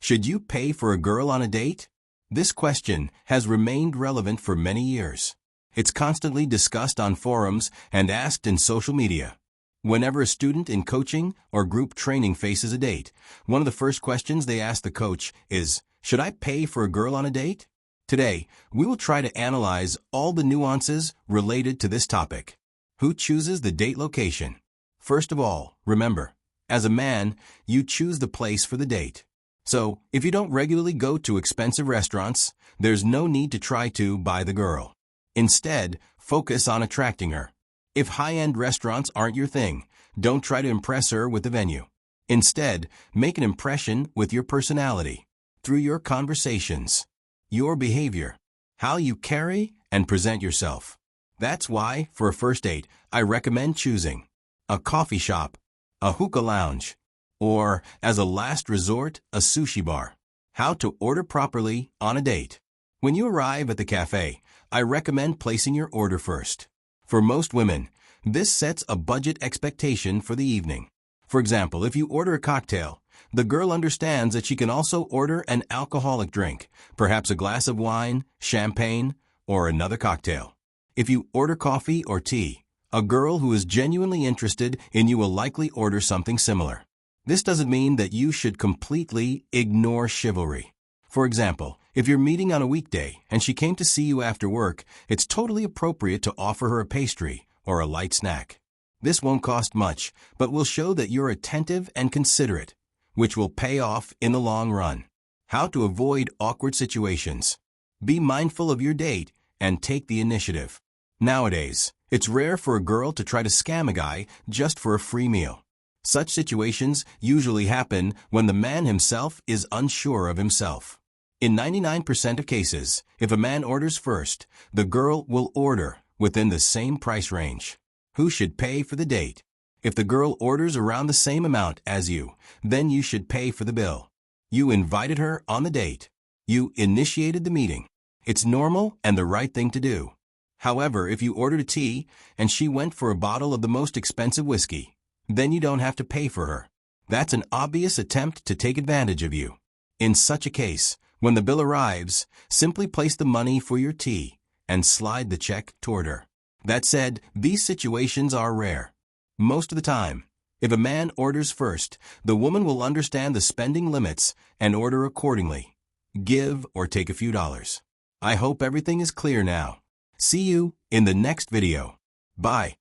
Should you pay for a girl on a date? This question has remained relevant for many years. It's constantly discussed on forums and asked in social media. Whenever a student in coaching or group training faces a date, one of the first questions they ask the coach is, "Should I pay for a girl on a date?" Today, we will try to analyze all the nuances related to this topic. Who chooses the date location? First of all, remember, as a man, you choose the place for the date. So, if you don't regularly go to expensive restaurants, there's no need to try to buy the girl. Instead, focus on attracting her. If high-end restaurants aren't your thing, don't try to impress her with the venue. Instead, make an impression with your personality, through your conversations, your behavior, how you carry and present yourself. That's why, for a first date, I recommend choosing a coffee shop, a hookah lounge, or, as a last resort, a sushi bar. How to order properly on a date. When you arrive at the cafe, I recommend placing your order first. For most women, this sets a budget expectation for the evening. For example, if you order a cocktail, the girl understands that she can also order an alcoholic drink, perhaps a glass of wine, champagne, or another cocktail. If you order coffee or tea, a girl who is genuinely interested in you will likely order something similar. This doesn't mean that you should completely ignore chivalry. For example, if you're meeting on a weekday and she came to see you after work, it's totally appropriate to offer her a pastry or a light snack. This won't cost much, but will show that you're attentive and considerate, which will pay off in the long run. How to avoid awkward situations. Be mindful of your date and take the initiative. Nowadays, it's rare for a girl to try to scam a guy just for a free meal. Such situations usually happen when the man himself is unsure of himself. In 99% of cases, if a man orders first, the girl will order within the same price range. Who should pay for the date? If the girl orders around the same amount as you, then you should pay for the bill. You invited her on the date. You initiated the meeting. It's normal and the right thing to do. However, if you ordered a tea and she went for a bottle of the most expensive whiskey, then you don't have to pay for her. That's an obvious attempt to take advantage of you. In such a case, when the bill arrives, simply place the money for your tea and slide the check toward her. That said, these situations are rare. Most of the time, if a man orders first, the woman will understand the spending limits and order accordingly. Give or take a few dollars. I hope everything is clear now. See you in the next video. Bye.